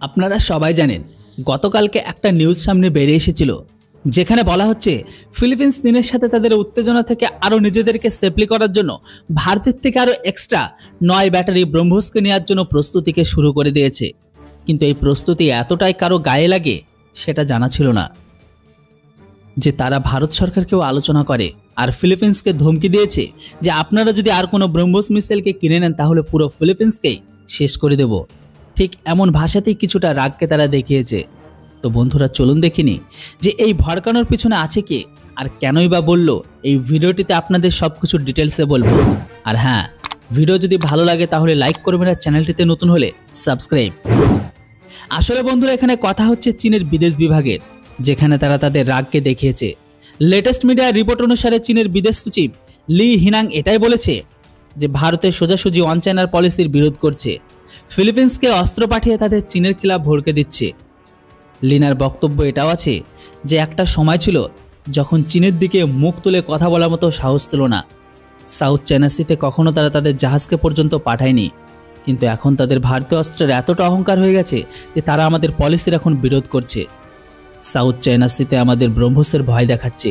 আপনারা সবাই জানেন গতকালকে একটা নিউজ সামনে বেরিয়ে এসেছিল, যেখানে বলা হচ্ছে ফিলিপিন্স চীনের সাথে তাদের উত্তেজনা থেকে আরও নিজেদেরকে সেফলি করার জন্য ভারতের থেকে আরও এক্সট্রা 9 ব্যাটারি ব্রহ্মোসকে নেওয়ার জন্য প্রস্তুতিকে শুরু করে দিয়েছে। কিন্তু এই প্রস্তুতি এতটাই কারো গায়ে লাগে সেটা জানা ছিল না যে তারা ভারত সরকারকেও আলোচনা করে আর ফিলিপিন্সকে ধমকি দিয়েছে যে আপনারা যদি আর কোনো ব্রহ্মোস মিসাইলকে কিনে নেন তাহলে পুরো ফিলিপিন্সকেই শেষ করে দেব। ঠিক এমন ভাষাতেই কিছুটা রাগকে তারা দেখিয়েছে। তো বন্ধুরা, চলুন দেখিনি যে এই ভড়কানোর পিছনে আছে কে আর কেনই বা বলল। এই ভিডিওটিতে আপনাদের সবকিছু ডিটেলসে বলবো। আর হ্যাঁ, ভিডিও যদি ভালো লাগে তাহলে লাইক করবেন আর চ্যানেলটিতে নতুন হলে সাবস্ক্রাইব। আসলে বন্ধুরা, এখানে কথা হচ্ছে চীনের বিদেশ বিভাগের, যেখানে তারা তাদের রাগকে দেখিয়েছে। লেটেস্ট মিডিয়া রিপোর্ট অনুসারে চীনের বিদেশ সচিব লি হিনাং এটাই বলেছে যে ভারতের সোজাসুজি ওয়ান চায়নার পলিসির বিরোধ করছে, ফিলিপিন্সকে অস্ত্র পাঠিয়ে তাদের চীনের খিলাফ ভড়কে দিচ্ছে। লিনার বক্তব্য এটাও আছে যে একটা সময় ছিল যখন চীনের দিকে মুখ তুলে কথা বলার মতো সাহস ছিল না। সাউথ চায়না সিতে কখনো তারা তাদের জাহাজকে পর্যন্ত পাঠায়নি, কিন্তু এখন তাদের ভারতীয় অস্ত্রের এতটা অহংকার হয়ে গেছে যে তারা আমাদের পলিসির এখন বিরোধ করছে। সাউথ চায়না সিতে আমাদের ব্রহ্মোসের ভয় দেখাচ্ছে।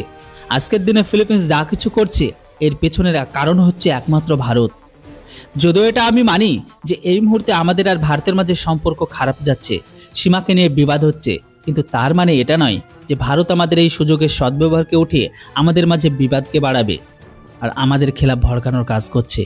আজকের দিনে ফিলিপিন্স যা কিছু করছে এর পেছনের কারণ হচ্ছে একমাত্র ভারত। যদিও এটা আমি মানি যে এই মুহূর্তে আমাদের আর ভারতের মাঝে সম্পর্ক খারাপ যাচ্ছে, সীমাকে নিয়ে বিবাদ হচ্ছে, কিন্তু তার মানে এটা নয় যে ভারত আমাদের এই সুযোগের সদ্ব্যবহারকে উঠিয়ে আমাদের মাঝে বিবাদকে বাড়াবে আর আমাদের খেলাফ ভড়কানোর কাজ করছে।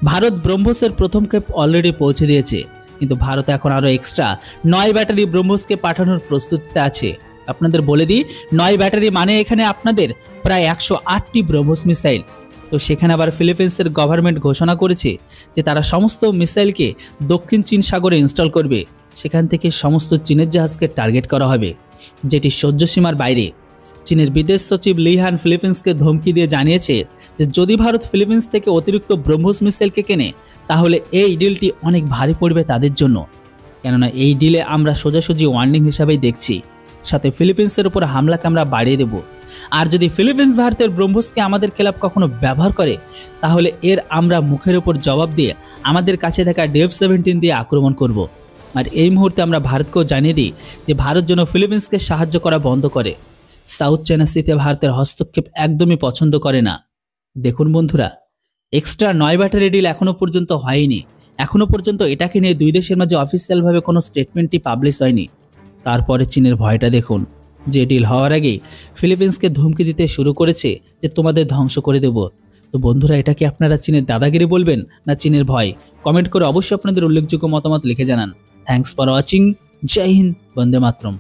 ভারত ব্রহ্মোসের প্রথম ক্ষেপ অলরেডি পৌঁছে দিয়েছে, কিন্তু ভারত এখন আরও এক্সট্রা 9 ব্যাটারি ব্রহ্মোসকে পাঠানোর প্রস্তুতিতে আছে। আপনাদের বলে দিই, 9 ব্যাটারি মানে এখানে আপনাদের প্রায় 108টি ব্রহ্মোস মিসাইল। তো সেখানে আবার ফিলিপিন্সের গভর্নমেন্ট ঘোষণা করেছে যে তারা সমস্ত মিসাইলকে দক্ষিণ চীন সাগরে ইনস্টল করবে। সেখান থেকে সমস্ত চীনের জাহাজকে টার্গেট করা হবে, যেটি সহ্যসীমার বাইরে। চীনের বিদেশ সচিব লি হান ফিলিপিন্সকে ধমকি দিয়ে জানিয়েছে যে যদি ভারত ফিলিপিন্স থেকে অতিরিক্ত ব্রহ্মোস মিসাইলকে কেনে তাহলে এই ডিলটি অনেক ভারী পড়বে তাদের জন্য, কেননা এই ডিলে আমরা সোজাসুজি ওয়ার্নিং হিসাবেই দেখছি, সাথে ফিলিপিন্সের উপর হামলাকে আমরা বাড়িয়ে দেব। আর যদি ফিলিপিন্স ভারতের ব্রহ্মোসকে আমাদের খেলাফ কখনো ব্যবহার করে তাহলে এর আমরা মুখের উপর জবাব দিয়ে আমাদের কাছে থাকা DF-17 দিয়ে আক্রমণ করব। আর এই মুহূর্তে আমরা ভারতকেও জানিয়ে দিই যে ভারত যেন ফিলিপিন্সকে সাহায্য করা বন্ধ করে। সাউথ চায়না সিতে ভারতের হস্তক্ষেপ একদমই পছন্দ করে না। দেখুন বন্ধুরা, এক্সট্রা 9 ব্যাটারি ডিল এখনো পর্যন্ত হয়নি। এখনো পর্যন্ত এটাকে নিয়ে দুই দেশের মাঝে অফিসিয়ালভাবে কোনো স্টেটমেন্টই পাবলিশ হয়নি। তারপরে চীনের ভয়টা দেখুন, যে ডিল হওয়ার আগেই ফিলিপিন্সকে ধমকি দিতে শুরু করেছে যে তোমাদের ধ্বংস করে দেব। তো বন্ধুরা, এটা কি আপনারা চীনের দাদাগিরি বলবেন না চীনের ভয়? কমেন্ট করে অবশ্যই আপনাদের উল্লেখযোগ্য মতামত লিখে জানান। Thanks for watching. জয় হিন্দ, বন্দে মাতরম।